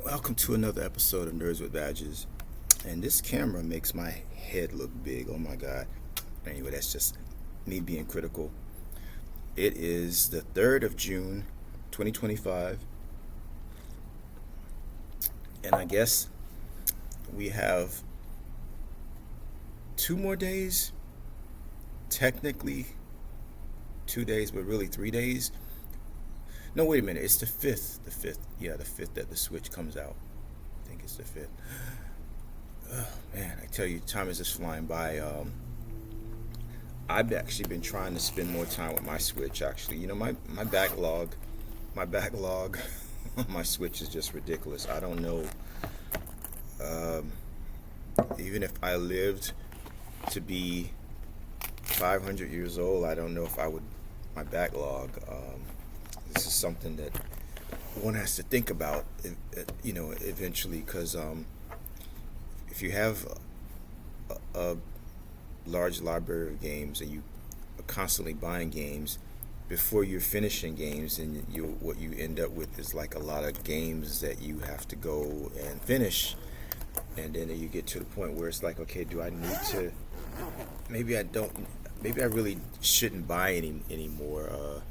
Welcome to another episode of Nerds with Badges. And this camera makes my head look big. Oh my God. Anyway, that's just me being critical. It is the 3rd of June, 2025. And I guess we have 2 more days. Technically, 2 days, but really 3 days. No, wait a minute. It's the 5th. The 5th. Yeah, the 5th that the Switch comes out. I think it's the 5th. Oh, man, I tell you, time is just flying by. I've actually been trying to spend more time with my Switch, actually. You know, my backlog on my Switch is just ridiculous. I don't know. Um, Even if I lived to be 500 years old, I don't know if I would. My backlog. This is something that one has to think about, eventually, because if you have a large library of games and you are constantly buying games, before you're finishing games, and what you end up with is like a lot of games that you have to go and finish, and then you get to the point where it's like, okay, do I need to? Maybe I don't. Maybe I really shouldn't buy any more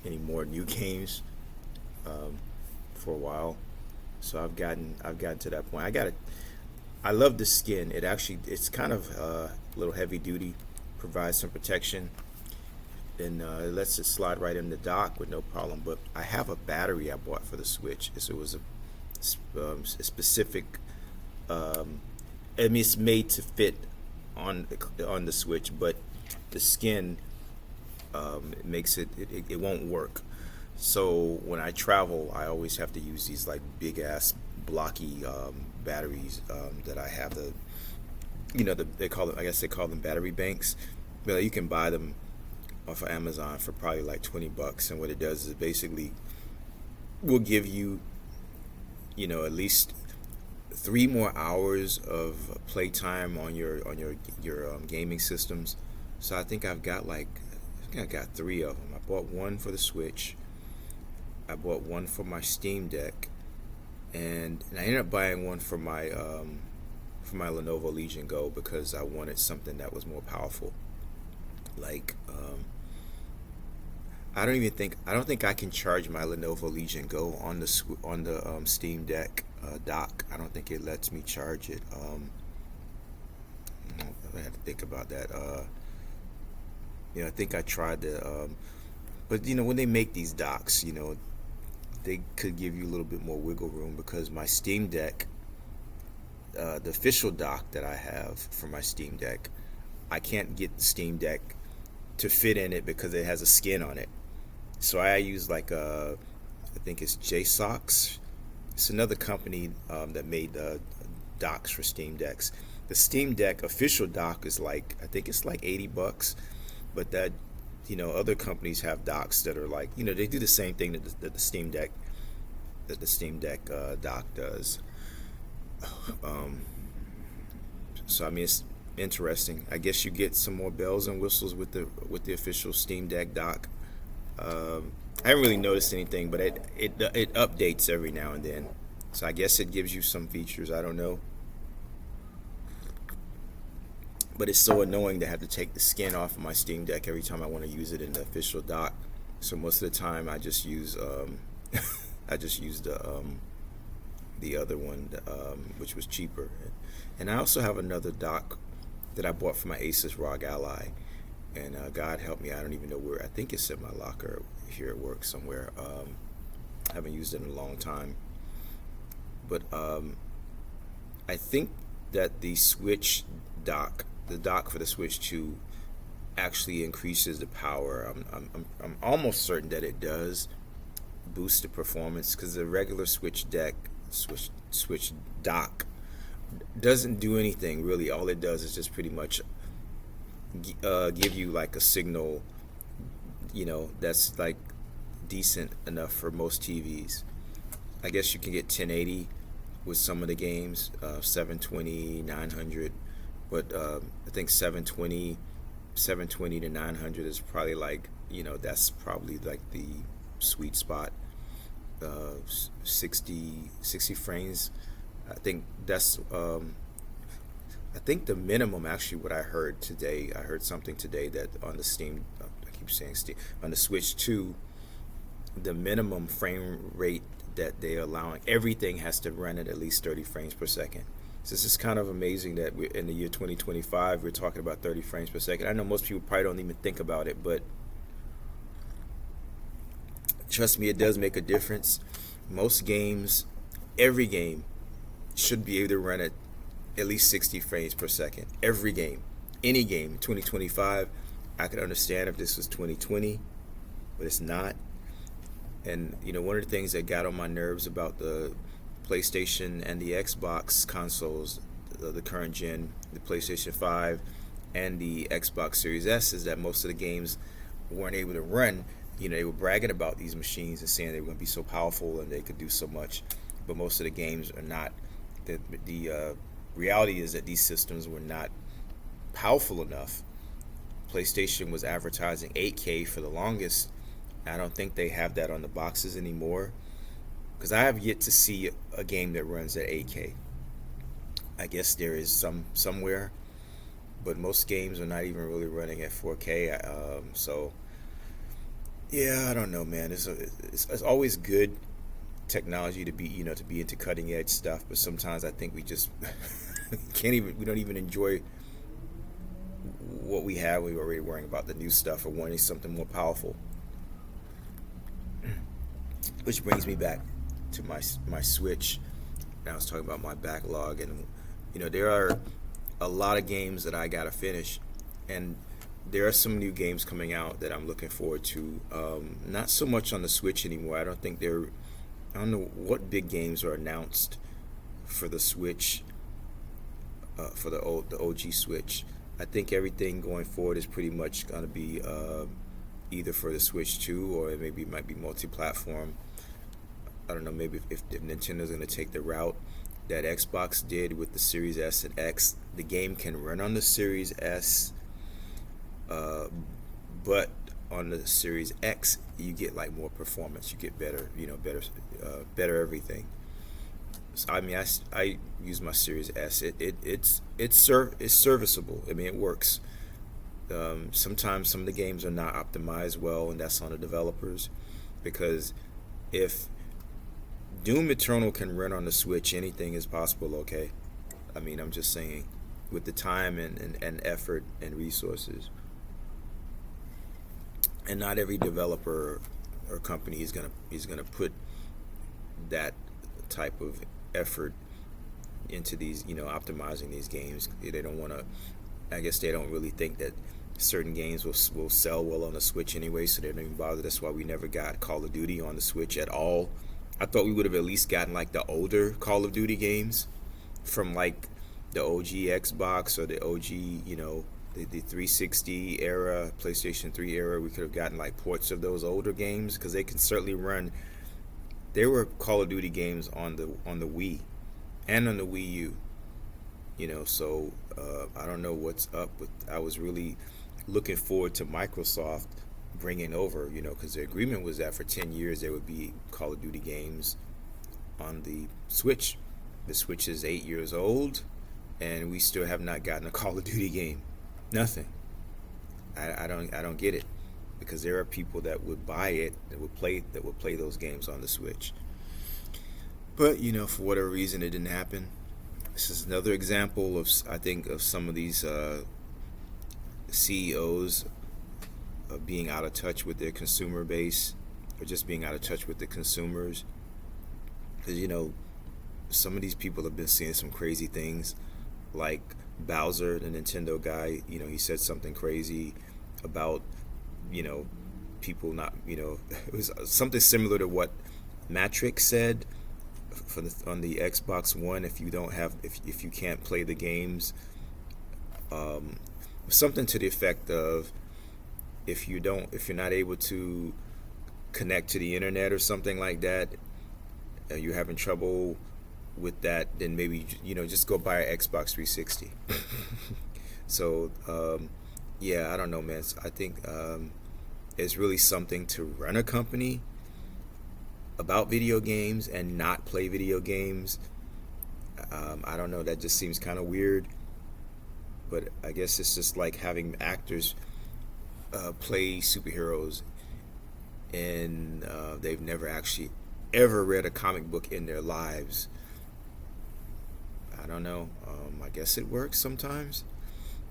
any more new games for a while. So I've gotten to that point. I love the skin. It's kind of a little heavy duty, provides some protection, and it lets it slide right in the dock with no problem. But I have a battery I bought for the Switch. So it was a specific. It's made to fit on the Switch, but the skin it makes it won't work. So when I travel, I always have to use these like big ass blocky batteries that I have. They call them, I guess they call them battery banks. But you can buy them off of Amazon for probably like $20. And what it does is it basically will give you, at least 3 more hours of playtime on your gaming systems. So I think I got 3 of them. I bought one for the Switch. I bought one for my Steam Deck, and I ended up buying one for my Lenovo Legion Go because I wanted something that was more powerful. Like I don't think I can charge my Lenovo Legion Go on the Steam Deck dock. I don't think it lets me charge it. I have to think about that. I think I tried to, but when they make these docks, they could give you a little bit more wiggle room, because my Steam Deck, the official dock that I have for my Steam Deck, I can't get the Steam Deck to fit in it because it has a skin on it. So I use I think it's JSOX. It's another company that made docks for Steam Decks. The Steam Deck official dock is I think it's like $80, but that other companies have docks that are they do the same thing that the Steam Deck dock does. So I mean, it's interesting. I guess you get some more bells and whistles with the official Steam Deck dock. I haven't really noticed anything, but it updates every now and then. So I guess it gives you some features. I don't know. But it's so annoying to have to take the skin off of my Steam Deck every time I want to use it in the official dock. So most of the time I just use the other one, which was cheaper. And I also have another dock that I bought for my Asus ROG Ally. And God help me, I don't even know where. I think it's in my locker here at work somewhere. I haven't used it in a long time. But I think that the dock for the Switch 2 actually increases the power. I'm almost certain that it does boost the performance, because the regular Switch dock doesn't do anything really. All it does is just pretty much give you like a signal, that's like decent enough for most TVs. I guess you can get 1080 with some of the games, 720, 900, but I think 720 to 900 is probably that's probably like the sweet spot. 60 frames. I think that's I think the minimum, actually, what I heard today, I heard something today that on the Steam, I keep saying Steam, on the Switch 2, the minimum frame rate that they're allowing, everything has to run at least 30 frames per second. So this is kind of amazing that we're in the year 2025, we're talking about 30 frames per second. I know most people probably don't even think about it, but trust me, it does make a difference. Most games, every game, should be able to run at least 60 frames per second. Every game, any game, 2025. I could understand if this was 2020, but it's not. And one of the things that got on my nerves about the PlayStation and the Xbox consoles, the current gen, the PlayStation 5 and the Xbox Series S, is that most of the games weren't able to run. They were bragging about these machines and saying they were going to be so powerful and they could do so much, but most of the games are not. The reality is that these systems were not powerful enough. PlayStation was advertising 8K for the longest. I don't think they have that on the boxes anymore, because I have yet to see a game that runs at 8K. I guess there is somewhere, but most games are not even really running at 4K. So yeah, I don't know, man. It's always good technology to be into cutting edge stuff, but sometimes I think we just we don't even enjoy what we have. We're already worrying about the new stuff or wanting something more powerful. Which brings me back to my Switch. And I was talking about my backlog, and there are a lot of games that I gotta finish, and there are some new games coming out that I'm looking forward to. Not so much on the Switch anymore. I don't know what big games are announced for the Switch, for the OG Switch. I think everything going forward is pretty much going to be either for the Switch 2, or maybe it might be multi-platform. I don't know, maybe if Nintendo's going to take the route that Xbox did with the Series S and X. The game can run on the Series S, but on the Series X, you get like more performance. You get better, better everything. So, I mean, I use my Series S. It's serviceable. I mean, it works. Sometimes some of the games are not optimized well, and that's on the developers. Because if Doom Eternal can run on the Switch, anything is possible. Okay, I mean, I'm just saying, with the time and effort and resources. And not every developer or company is gonna put that type of effort into these, optimizing these games. They don't want to. I guess they don't really think that certain games will sell well on the Switch anyway, so they don't even bother. That's why we never got Call of Duty on the Switch at all. I thought we would have at least gotten like the older Call of Duty games from like the OG Xbox or the OG, the 360 era, PlayStation 3 era. We could have gotten like ports of those older games, because they can certainly run. There were Call of Duty games on the Wii and on the Wii U. So I don't know what's up with. I was really looking forward to Microsoft bringing over, because the agreement was that for 10 years there would be Call of Duty games on the Switch. The Switch is 8 years old, and we still have not gotten a Call of Duty game. Nothing. I don't get it, because there are people that would buy it, that would play those games on the Switch. But for whatever reason, it didn't happen. This is another example of, I think, of some of these CEOs of being out of touch with their consumer base, or just being out of touch with the consumers. Because some of these people have been seeing some crazy things, like Bowser, the Nintendo guy. He said something crazy about people not, it was something similar to what Matrix said on the Xbox One. If you can't play the games, something to the effect of, if you're not able to connect to the internet or something like that, you're having trouble with that, then maybe just go buy an Xbox 360. So yeah, I don't know, man. I think it's really something to run a company, about video games and not play video games. I don't know. That just seems kind of weird. But I guess it's just like having actors play superheroes and they've never actually ever read a comic book in their lives. I don't know. I guess it works sometimes,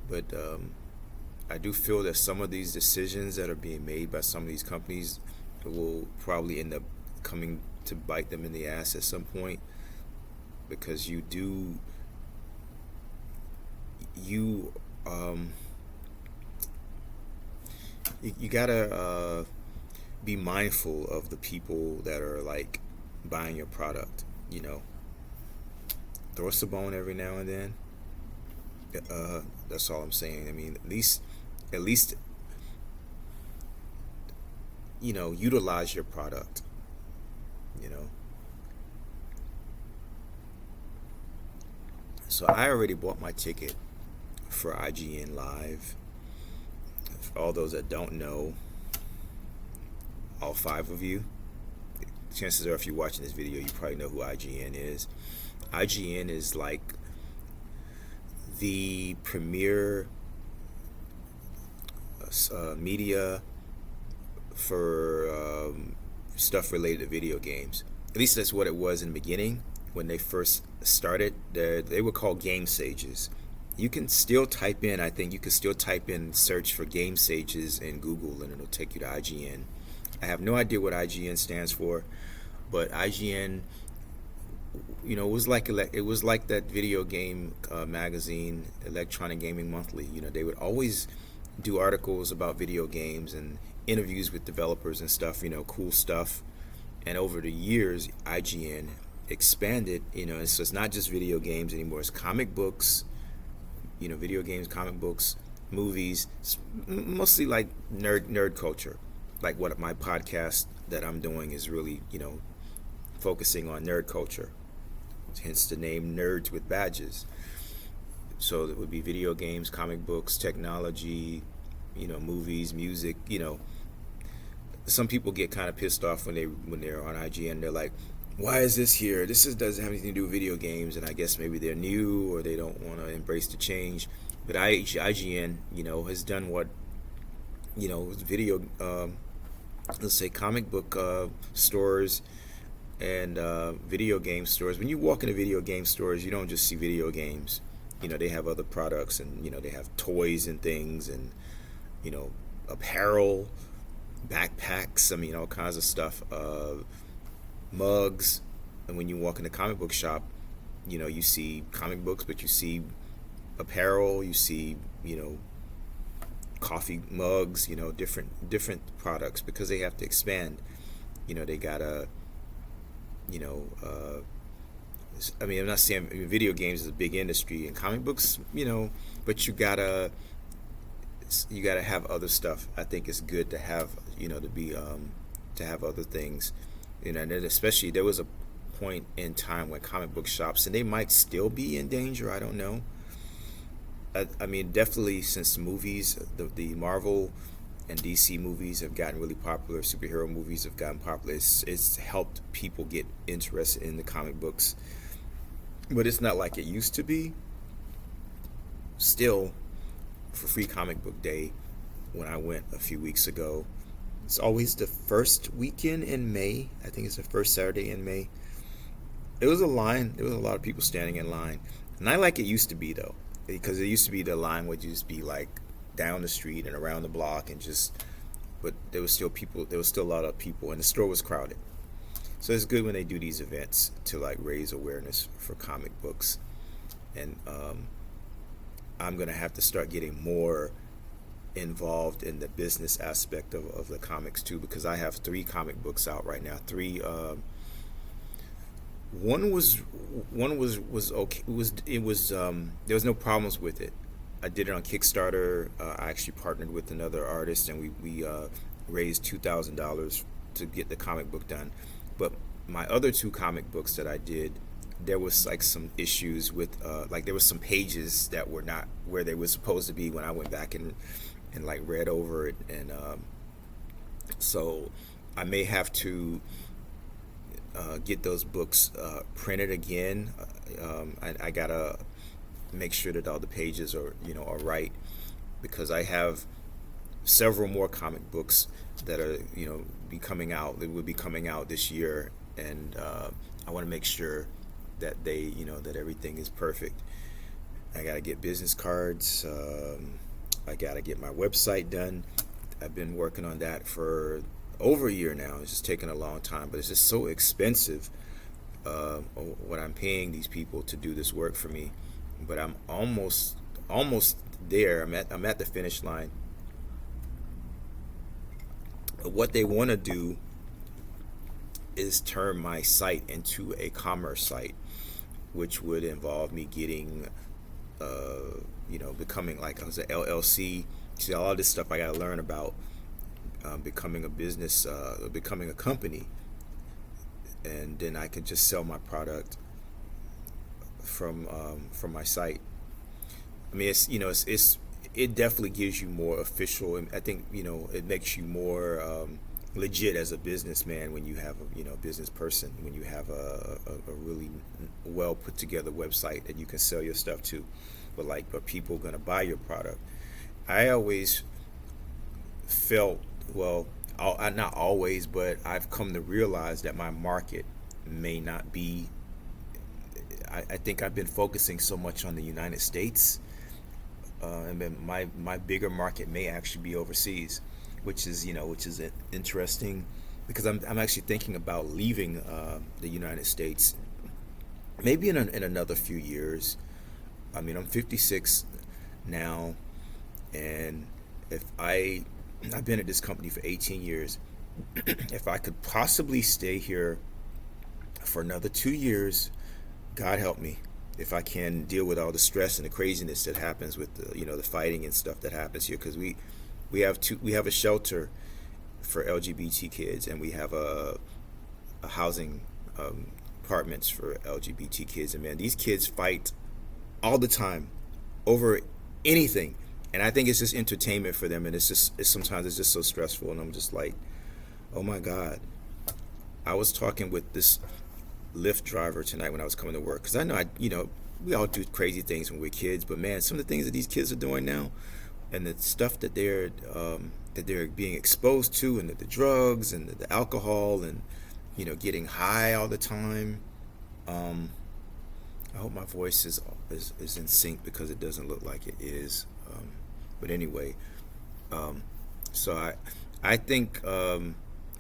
but I do feel that some of these decisions that are being made by some of these companies will probably end up coming to bite them in the ass at some point, because you you gotta be mindful of the people that are like buying your product. Throw us a bone every now and then. That's all I'm saying. I mean, at least utilize your product. You know. So I already bought my ticket for IGN Live. For all those that don't know, all 5 of you, chances are if you're watching this video, you probably know who IGN is. IGN is like the premier media for stuff related to video games. At least that's what it was in the beginning when they first started. They were called Game Sages. You can still type in, I think you can still type in search for Game Sages in Google and it'll take you to IGN. I have no idea what IGN stands for, but IGN, it was like that video game magazine, Electronic Gaming Monthly. They would always do articles about video games and interviews with developers and stuff, cool stuff. And over the years, IGN expanded, so it's not just video games anymore. It's comic books, video games, comic books, movies, mostly like nerd culture. Like what my podcast that I'm doing is really, focusing on nerd culture. Hence the name Nerds with Badges. So it would be video games, comic books, technology, movies, music. Some people get kind of pissed off when they're on IGN. They're like, why is this here? Doesn't have anything to do with video games. And I guess maybe they're new or they don't want to embrace the change. But IGN, has done what, video, let's say comic book stores and video game stores. When you walk into video game stores, you don't just see video games. They have other products, and they have toys and things, and apparel, backpacks. I mean, all kinds of stuff. Mugs. And when you walk in a comic book shop, you see comic books, but you see apparel. You see coffee mugs. Different products, because they have to expand. They gotta. I'm not saying video games is a big industry, and comic books, but you gotta have other stuff. I think it's good to have, to have other things, and then especially there was a point in time when comic book shops, and they might still be in danger. I don't know. I mean, definitely since the movies, the Marvel and DC movies have gotten really popular, superhero movies have gotten popular. It's helped people get interested in the comic books. But it's not like it used to be. Still, for Free Comic Book Day, when I went a few weeks ago, it's always the first weekend in May. I think it's the first Saturday in May. There was a line. There was a lot of people standing in line. Not like it used to be, though. Because it used to be the line would just be like down the street and around the block and but there was still people. There was still a lot of people, and the store was crowded. So it's good when they do these events to like raise awareness for comic books. And I'm going to have to start getting more involved in the business aspect of the comics too, because I have 3 comic books out right now. 3 one was okay. It was there was no problems with it. I did it on Kickstarter. I actually partnered with another artist, and we raised $2,000 to get the comic book done. But my other 2 comic books that I did, there was like some issues with like there was some pages that were not where they were supposed to be when I went back and like read over it, and so I may have to get those books printed again. I gotta make sure that all the pages are are right, because I have several more comic books that are be coming out. They will be coming out this year, and I want to make sure that they that everything is perfect. I gotta get business cards. I gotta get my website done. I've been working on that for over a year now. It's just taking a long time, but it's just so expensive. What I'm paying these people to do this work for me, but I'm almost there. I'm at the finish line. What they want to do is turn my site into a commerce site, which would involve me getting, becoming like as an LLC. See, all this stuff I got to learn about becoming a business, becoming a company, and then I could just sell my product from my site. I mean, it definitely gives you more official, and I think it makes you more legit as a businessman when you have a business person, when you have a really well put together website that you can sell your stuff to. But are people gonna buy your product? I always felt, well, not always, but I've come to realize that my market may not be. I think I've been focusing so much on the United States, and then my bigger market may actually be overseas, which is interesting, because I'm actually thinking about leaving the United States, maybe in another few years. I mean, I'm 56 now, and if I've been at this company for 18 years. If I could possibly stay here for another 2 years, God help me, if I can deal with all the stress and the craziness that happens with the fighting and stuff that happens here, because we have a shelter for LGBT kids, and we have a housing apartments for LGBT kids, and man, these kids fight all the time over anything, and I think it's just entertainment for them, and sometimes it's just so stressful, and I'm just like, oh my God. I was talking with this Lyft driver tonight when I was coming to work, because I know we all do crazy things when we're kids, but man, some of the things that these kids are doing now, and the stuff that they're being exposed to, and the drugs and the alcohol, and getting high all the time. I hope my voice is in sync, because it doesn't look like it is. But anyway, so I think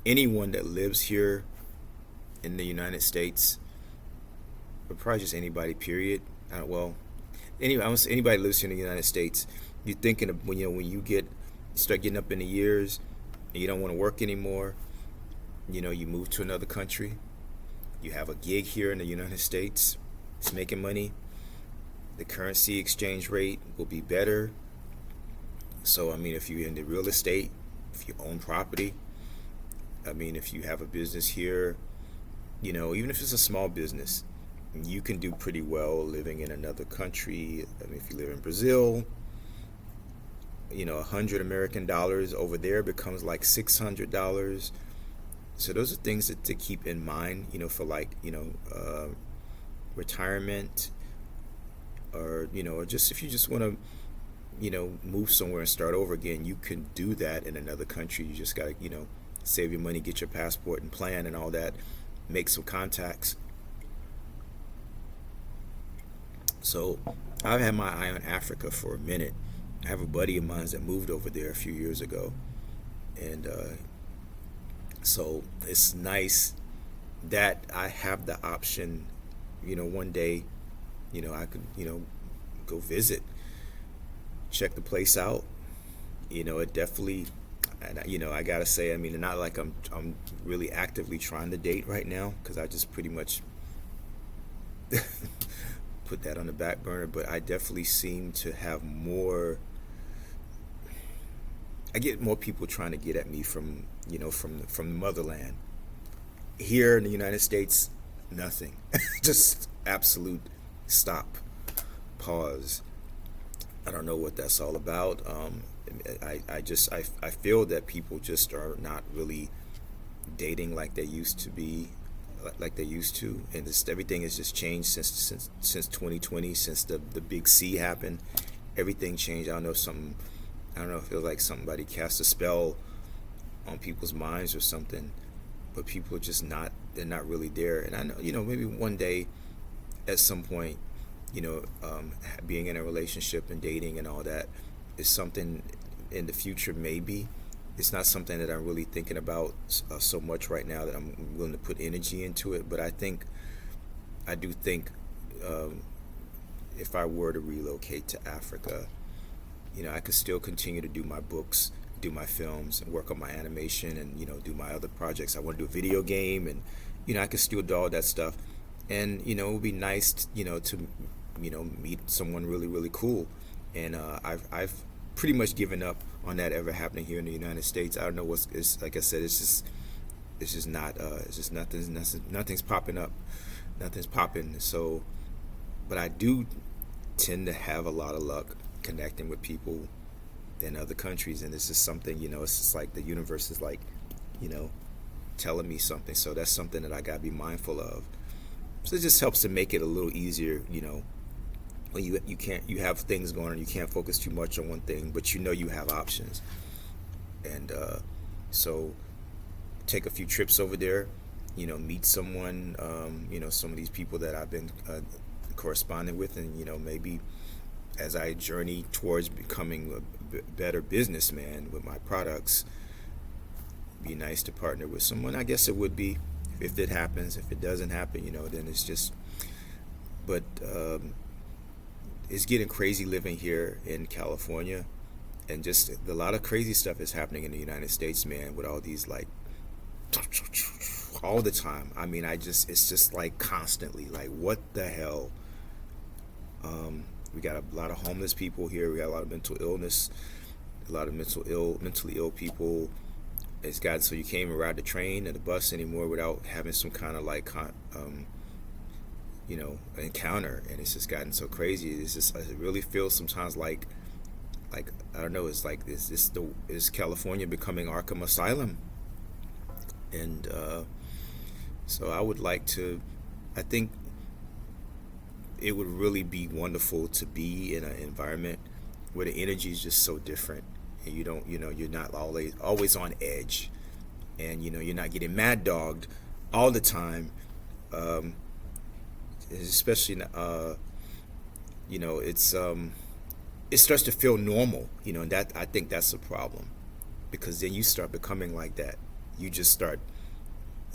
anyone that lives here in the United States, or probably just anybody, period. Well, anyway, I want to say anybody that lives here in the United States. You're thinking of when you start getting up in the years, and you don't want to work anymore. You move to another country. You have a gig here in the United States. It's making money. The currency exchange rate will be better. So I mean, if you're in the real estate, if you own property, I mean, if you have a business here, even if it's a small business, you can do pretty well living in another country. I mean, if you live in Brazil, $100 American over there becomes like $600. So those are things to keep in mind, for retirement, or or just if you just want to move somewhere and start over again, you can do that in another country. You just gotta save your money, get your passport and plan and all that, make some contacts. So I've had my eye on Africa for a minute. I have a buddy of mine that moved over there a few years ago, and so it's nice that I have the option. One day, I could go visit, check the place out. It definitely, and I gotta say, I mean, not like I'm really actively trying to date right now, because I just pretty much put that on the back burner. But I definitely seem to have more. I get more people trying to get at me from the motherland. Here in the United States, nothing. Just absolute stop, pause. I don't know what that's all about. I feel that people just are not really dating like they used to be. like they used to, and everything has just changed since 2020, since the big C happened. Everything changed. I don't know if something. I don't know. It feels like somebody cast a spell on people's minds or something, but people are just not. They're not really there. And I know, maybe one day, at some point, being in a relationship and dating and all that is something in the future. Maybe it's not something that I'm really thinking about so much right now that I'm willing to put energy into it. But I do think, if I were to relocate to Africa, I could still continue to do my books, do my films, and work on my animation, and do my other projects. I want to do a video game, and I could still do all that stuff. And it would be nice, to meet someone really, really cool. And I've pretty much given up on that ever happening here in the United States. I don't know it's like I said, it's just not it's just nothing's popping up, nothing's popping. So, but I do tend to have a lot of luck connecting with people in other countries, and this is something, it's just like the universe is like, telling me something. So that's something that I gotta be mindful of. So it just helps to make it a little easier, when you have things going on, you can't focus too much on one thing, but you have options. And so take a few trips over there, meet someone, some of these people that I've been corresponding with, and maybe as I journey towards becoming a better businessman with my products, be nice to partner with someone. I guess it would be, if it happens. If it doesn't happen, then it's just. But it's getting crazy living here in California, and just a lot of crazy stuff is happening in the United States, man. With all these like, all the time. I mean, it's just like constantly, like, what the hell? We got a lot of homeless people here. We got a lot of mental illness, a lot of mentally ill people. It's gotten so you can't even ride the train or the bus anymore without having some kind of like, encounter. And it's just gotten so crazy. It's just, it really feels sometimes like I don't know. It's like is California becoming Arkham Asylum? And so I would like to. I think it would really be wonderful to be in an environment where the energy is just so different, and you don't, you're not always on edge, and you're not getting mad dogged all the time, especially it's it starts to feel normal, and that, I think that's a problem, because then you start becoming like that. You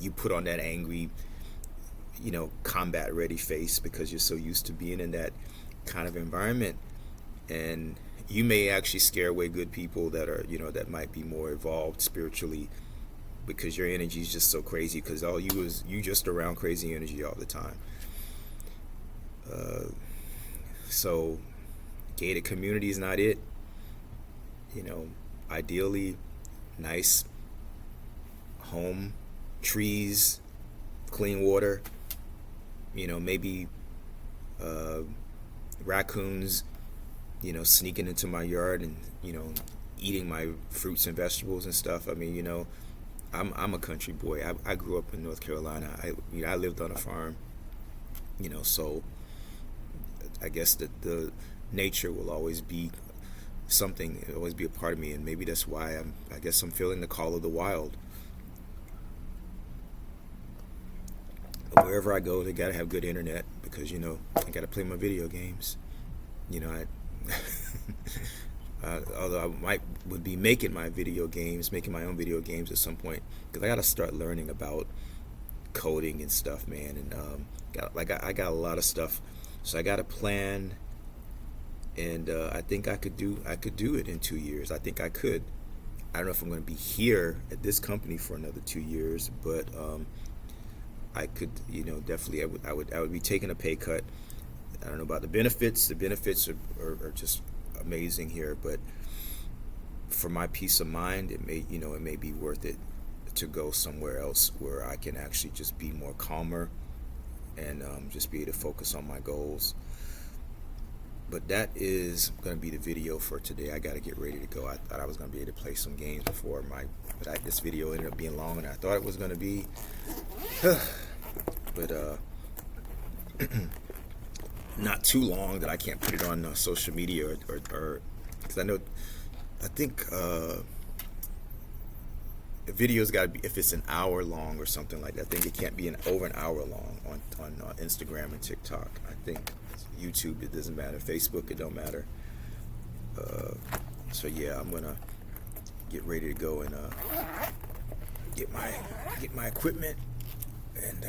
put on that angry, combat ready face, because you're so used to being in that kind of environment. And you may actually scare away good people that are, that might be more evolved spiritually, because your energy is just so crazy, because all you just around crazy energy all the time. So gated community is not it. Ideally, nice home, trees, clean water, maybe raccoons, sneaking into my yard and, eating my fruits and vegetables and stuff. I mean, I'm a country boy. I grew up in North Carolina. I lived on a farm, so I guess that the nature will always be something. It'll always be a part of me, and maybe that's why I guess I'm feeling the call of the wild. But wherever I go, they gotta have good internet, because I gotta play my video games. Although I would be making my own video games at some point, because I gotta start learning about coding and stuff, man. And I got a lot of stuff, so I got a plan, and I think I could do it in 2 years. I think I could. I don't know if I'm going to be here at this company for another 2 years, but I could, definitely. I would be taking a pay cut. I don't know about the benefits. The benefits are just amazing here, but for my peace of mind, it may be worth it to go somewhere else where I can actually just be more calmer and just be able to focus on my goals. But that is going to be the video for today. I got to get ready to go. I thought I was going to be able to play some games before this video ended up being longer than I thought it was going to be. but not too long that I can't put it on social media or because I think a video's got to be, if it's an hour long or something like that. I think it can't be over an hour long on Instagram and TikTok. I think YouTube, it doesn't matter. Facebook, it don't matter. So yeah, I'm gonna get ready to go and get my equipment and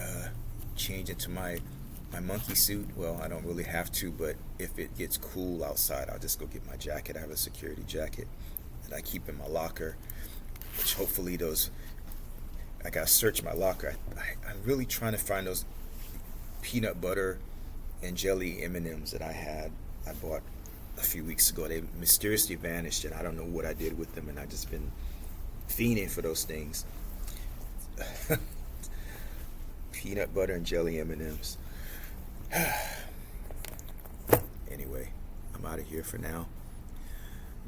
change into my monkey suit. Well, I don't really have to, but if it gets cool outside, I'll just go get my jacket. I have a security jacket that I keep in my locker, which hopefully I gotta search my locker. I'm really trying to find those peanut butter and jelly M&Ms that I bought a few weeks ago. They mysteriously vanished, and I don't know what I did with them, and I've just been fiending for those things. Peanut butter and jelly M&Ms. Anyway, I'm out of here for now.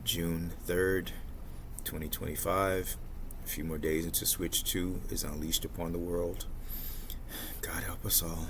June 3rd, 2025. A few more days until Switch 2 is unleashed upon the world. God help us all.